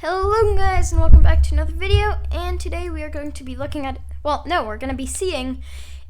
Hello guys and welcome back to another video, and today we are going to be looking at, we're going to be seeing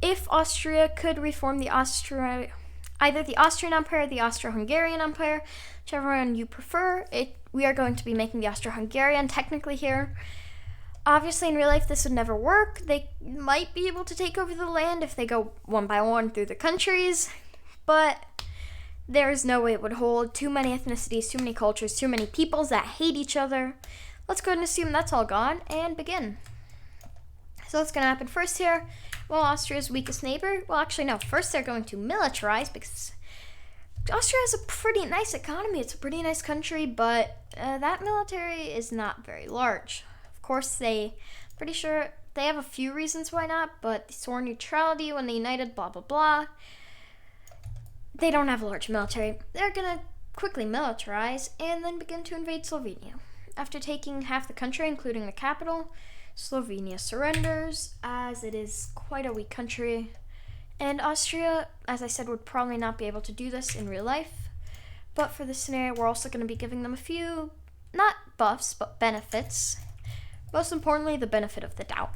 if Austria could reform either the Austrian Empire or the Austro Hungarian Empire, whichever one you prefer. We are going to be making the Austro Hungarian technically here. Obviously in real life this would never work. They might be able to take over the land if they go one by one through the countries, but there is no way it would hold. Too many ethnicities, too many cultures, too many peoples that hate each other. Let's go ahead and assume that's all gone and begin. So what's going to happen first here? Well, Austria's weakest neighbor, first they're going to militarize because Austria has a pretty nice economy. It's a pretty nice country, but that military is not very large. Of course, pretty sure they have a few reasons why not, but they swore neutrality when they united, blah, blah, blah. They don't have a large military. They're going to quickly militarize and then begin to invade Slovenia. After taking half the country, including the capital, Slovenia surrenders, as it is quite a weak country. And Austria, as I said, would probably not be able to do this in real life. But for this scenario, we're also going to be giving them a few, not buffs, but benefits. Most importantly, the benefit of the doubt.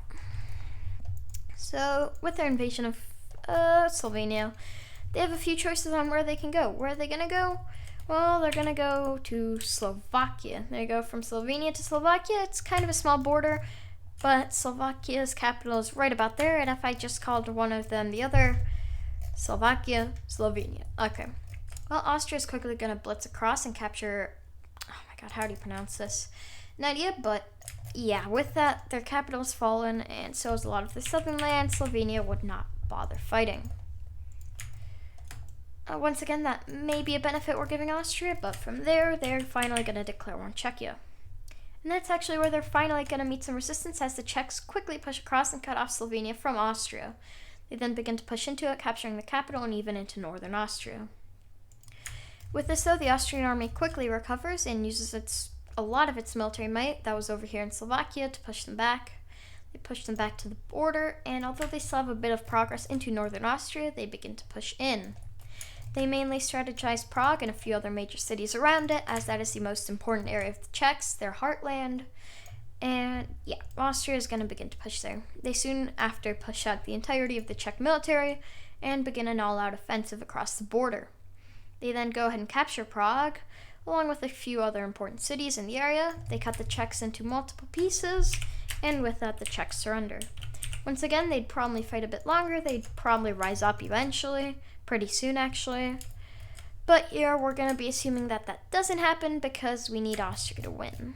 So, with their invasion of Slovenia, they have a few choices on where they can go. Where are they going to go? Well, they're going to go to Slovakia. They go from Slovenia to Slovakia. It's kind of a small border, but Slovakia's capital is right about there. And if I just called one of them the other, Slovakia, Slovenia. Okay. Well, Austria is quickly going to blitz across and capture, oh my god, how do you pronounce this? No idea, but yeah, with that, their capital has fallen, and so is a lot of the southern land. Slovenia would not bother fighting. Once again, that may be a benefit we're giving Austria, but from there, they're finally going to declare war on Czechia. And that's actually where they're finally going to meet some resistance as the Czechs quickly push across and cut off Slovenia from Austria. They then begin to push into it, capturing the capital and even into northern Austria. With this, though, the Austrian army quickly recovers and uses a lot of its military might that was over here in Slovakia to push them back. They push them back to the border, and although they still have a bit of progress into northern Austria, they begin to push in. They mainly strategize Prague and a few other major cities around it, as that is the most important area of the Czechs, their heartland. And yeah, Austria is going to begin to push there. They soon after push out the entirety of the Czech military and begin an all-out offensive across the border. They then go ahead and capture Prague, along with a few other important cities in the area. They cut the Czechs into multiple pieces, and with that, the Czechs surrender. Once again, they'd probably fight a bit longer. They'd probably rise up eventually. Pretty soon, actually. But here, we're going to be assuming that that doesn't happen because we need Austria to win.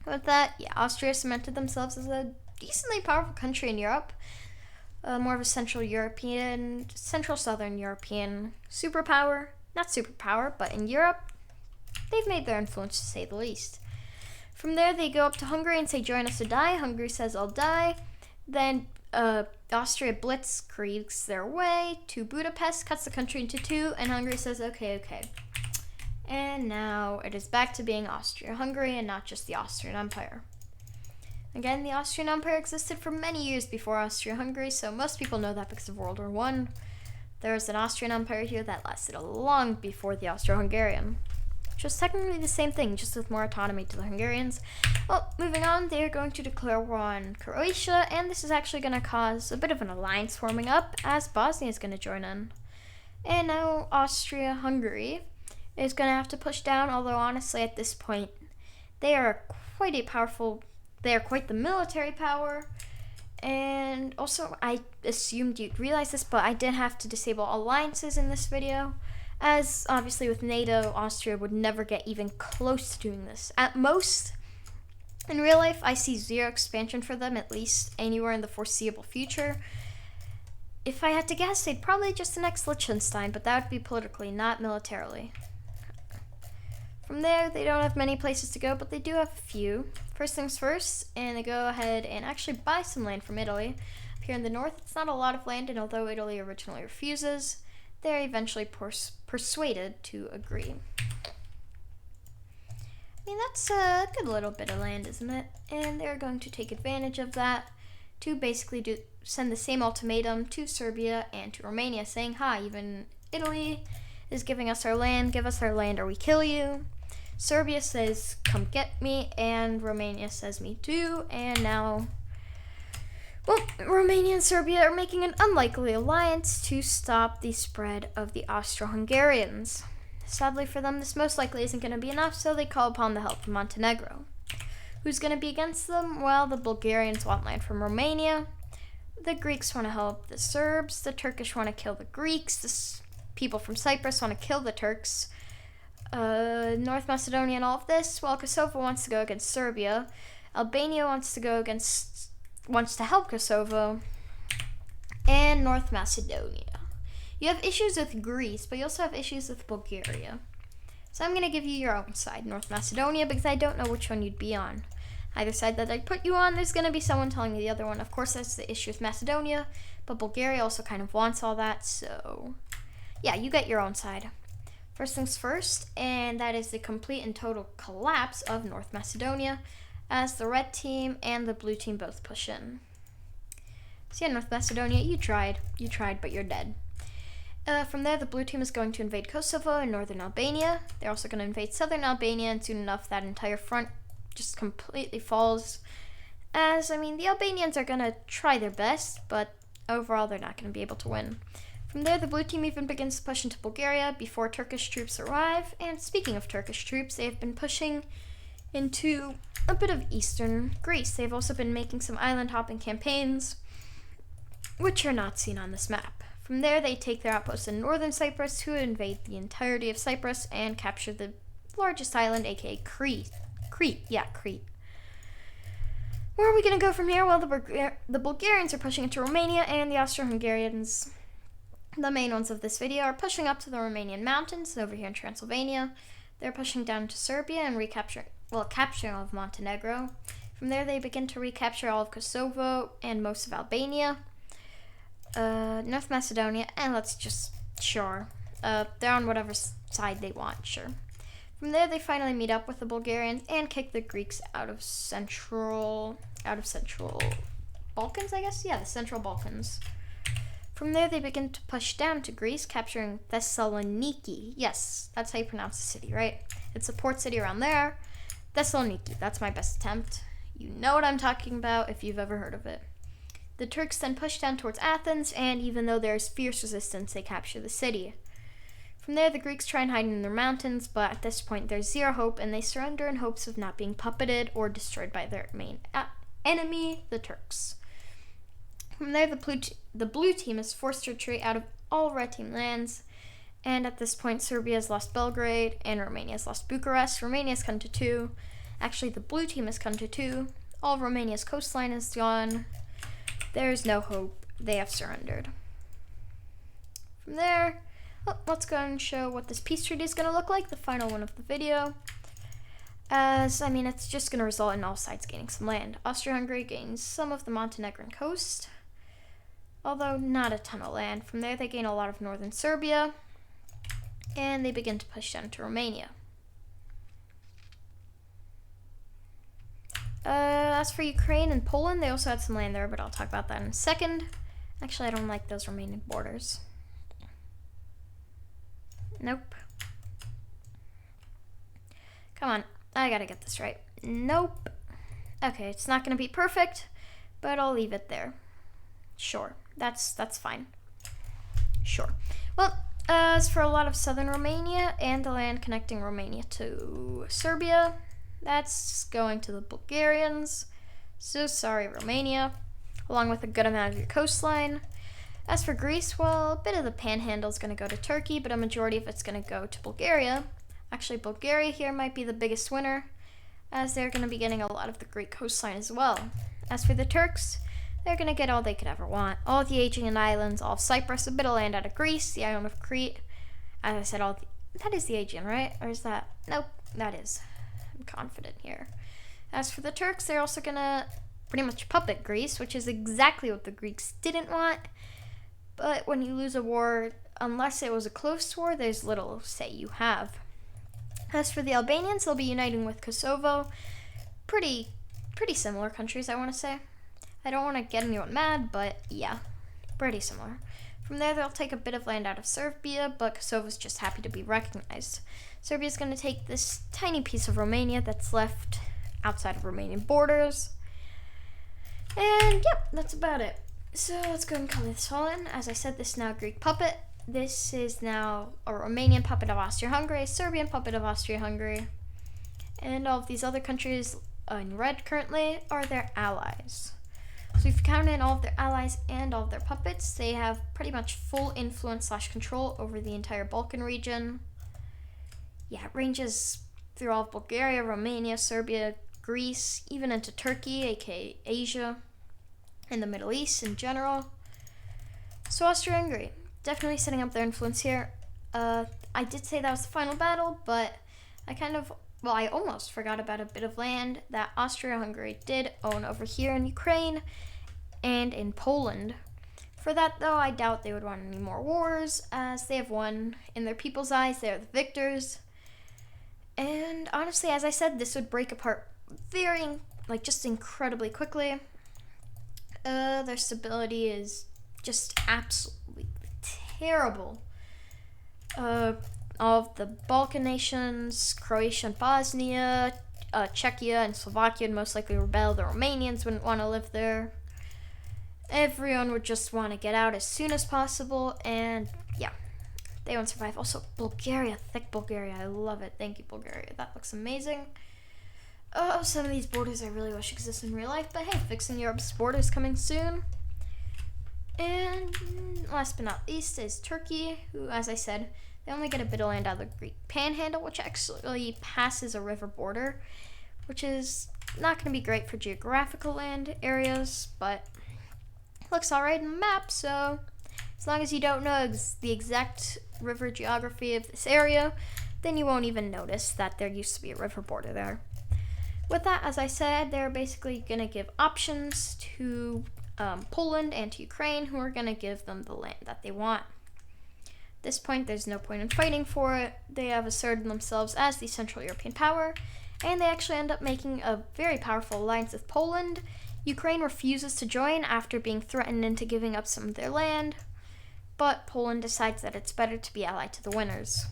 With that, yeah, Austria cemented themselves as a decently powerful country in Europe. More of a central southern European superpower. Not superpower, but in Europe, they've made their influence, to say the least. From there, they go up to Hungary and say, join us or die. Hungary says, I'll die. Then Austria blitzkriegs their way to Budapest, cuts the country into two, and Hungary says, okay. And now it is back to being Austria-Hungary and not just the Austrian Empire. Again, the Austrian Empire existed for many years before Austria-Hungary, so most people know that because of World War I. There's an Austrian Empire here that lasted long before the Austro Hungarian. Which was technically the same thing, just with more autonomy to the Hungarians. Well, moving on, they are going to declare war on Croatia, and this is actually going to cause a bit of an alliance forming up, as Bosnia is going to join in. And now Austria-Hungary is going to have to push down, although honestly at this point, they are quite the military power. And also, I assumed you'd realize this, but I did have to disable alliances in this video. As obviously with NATO, Austria would never get even close to doing this. At most, in real life, I see zero expansion for them, at least anywhere in the foreseeable future. If I had to guess, they'd probably just annex Liechtenstein, but that would be politically, not militarily. From there, they don't have many places to go, but they do have a few. First things first, and they go ahead and actually buy some land from Italy. Up here in the north, it's not a lot of land, and although Italy originally refuses, they're eventually persuaded to agree. I mean, that's a good little bit of land, isn't it? And they're going to take advantage of that to basically send the same ultimatum to Serbia and to Romania, saying, hi, even Italy is giving us our land, give us our land or we kill you. Serbia says, come get me, and Romania says, me too, and now, well, Romania and Serbia are making an unlikely alliance to stop the spread of the Austro Hungarians. Sadly for them, this most likely isn't going to be enough, so they call upon the help of Montenegro. Who's going to be against them? Well, the Bulgarians want land from Romania, the Greeks want to help the Serbs, the Turkish want to kill the Greeks, the people from Cyprus want to kill the Turks, North Macedonia and all of this, while Kosovo wants to go against Serbia, Albania wants to help Kosovo, and North Macedonia. You have issues with Greece, but you also have issues with Bulgaria. So I'm going to give you your own side, North Macedonia, because I don't know which one you'd be on. Either side that I put you on, there's going to be someone telling me the other one. Of course, that's the issue with Macedonia, but Bulgaria also kind of wants all that, so yeah, you get your own side. First things first, and that is the complete and total collapse of North Macedonia, as the red team and the blue team both push in. So yeah, North Macedonia, you tried, but you're dead. From there, the blue team is going to invade Kosovo and northern Albania. They're also going to invade southern Albania, and soon enough, that entire front just completely falls. As, I mean, the Albanians are going to try their best, but overall, they're not going to be able to win. From there, the blue team even begins to push into Bulgaria before Turkish troops arrive. And speaking of Turkish troops, they have been pushing into a bit of eastern Greece. They've also been making some island hopping campaigns, which are not seen on this map. From there, they take their outposts in northern Cyprus, who invade the entirety of Cyprus and capture the largest island, aka Crete. Crete. Where are we going to go from here? Well, the Bulgarians are pushing into Romania, and the Austro-Hungarians, the main ones of this video, are pushing up to the Romanian mountains over here in Transylvania. They're pushing down to Serbia and capturing all of Montenegro. From there, they begin to recapture all of Kosovo and most of Albania, North Macedonia, and they're on whatever side they want, sure. From there, they finally meet up with the Bulgarians and kick the Greeks out of central Balkans, I guess? Yeah, the central Balkans. From there, they begin to push down to Greece, capturing Thessaloniki. Yes, that's how you pronounce the city, right? It's a port city around there. Thessaloniki, that's my best attempt. You know what I'm talking about if you've ever heard of it. The Turks then push down towards Athens, and even though there's fierce resistance, they capture the city. From there, the Greeks try and hide in their mountains, but at this point, there's zero hope, and they surrender in hopes of not being puppeted or destroyed by their main enemy, the Turks. From there, the blue team is forced to retreat out of all red team lands, and at this point, Serbia has lost Belgrade, and Romania has lost Bucharest. Romania has come to 2. Actually, the blue team has come to 2. All of Romania's coastline is gone. There's no hope. They have surrendered. From there, let's go and show what this peace treaty is going to look like, the final one of the video. It's just going to result in all sides gaining some land. Austria-Hungary gains some of the Montenegrin coast, although not a ton of land. From there, they gain a lot of northern Serbia, and they begin to push down to Romania. As for Ukraine and Poland, they also had some land there, but I'll talk about that in a second. Actually, I don't like those remaining borders. Nope. Come on, I gotta get this right. Nope. Okay, it's not gonna be perfect, but I'll leave it there. Sure, that's fine. Sure. Well, as for a lot of southern Romania and the land connecting Romania to Serbia, that's going to the Bulgarians. So sorry, Romania, along with a good amount of your coastline. As for Greece, well, a bit of the panhandle is going to go to Turkey, but a majority of it's going to go to Bulgaria. Actually, Bulgaria here might be the biggest winner, as they're going to be getting a lot of the Greek coastline as well. As for the Turks, they're going to get all they could ever want. All of the Aegean Islands, all of Cyprus, a bit of land out of Greece, the island of Crete. As I said, that is the Aegean, right? Or is that? Nope, that is. I'm confident here. As for the Turks, they're also going to pretty much puppet Greece, which is exactly what the Greeks didn't want. But when you lose a war, unless it was a close war, there's little say you have. As for the Albanians, they'll be uniting with Kosovo. Pretty similar countries, I want to say. I don't want to get anyone mad, but yeah, pretty similar. From there, they'll take a bit of land out of Serbia, but Kosovo's just happy to be recognized. Serbia's going to take this tiny piece of Romania that's left outside of Romanian borders. And yep, that's about it. So let's go ahead and color this all in. As I said, this is now a Greek puppet. This is now a Romanian puppet of Austria-Hungary, Serbian puppet of Austria-Hungary. And all of these other countries in red currently are their allies. So if you count in all of their allies and all of their puppets, they have pretty much full influence / control over the entire Balkan region. Yeah, it ranges through all of Bulgaria, Romania, Serbia, Greece, even into Turkey, aka Asia, and the Middle East in general. So Austria-Hungary, definitely setting up their influence here. I did say that was the final battle, but I almost forgot about a bit of land that Austria-Hungary did own over here in Ukraine and in Poland. For that, though, I doubt they would want any more wars, as they have won. In their people's eyes, they are the victors. And honestly, as I said, this would break apart just incredibly quickly. Their stability is just absolutely terrible. All of the Balkan nations, Croatia and Bosnia, Czechia and Slovakia would most likely rebel. The Romanians wouldn't want to live there. Everyone would just want to get out as soon as possible, and yeah, they won't survive. Also, Bulgaria, thick Bulgaria, I love it. Thank you, Bulgaria. That looks amazing. Some of these borders I really wish existed in real life, but hey, fixing Europe's borders coming soon. And last but not least is Turkey, who, as I said, they only get a bit of land out of the Greek panhandle, which actually passes a river border, which is not going to be great for geographical land areas, but looks alright on the map. So as long as you don't know the exact river geography of this area, then you won't even notice that there used to be a river border there. With that, as I said, they're basically going to give options to Poland and to Ukraine, who are going to give them the land that they want. At this point, there's no point in fighting for it. They have asserted themselves as the Central European power, and they actually end up making a very powerful alliance with Poland. Ukraine refuses to join after being threatened into giving up some of their land, but Poland decides that it's better to be allied to the winners.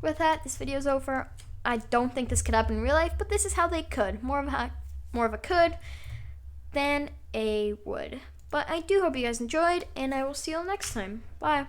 With that, this video is over. I don't think this could happen in real life, but this is how they could. More of a could than a would. But I do hope you guys enjoyed, and I will see you all next time. Bye.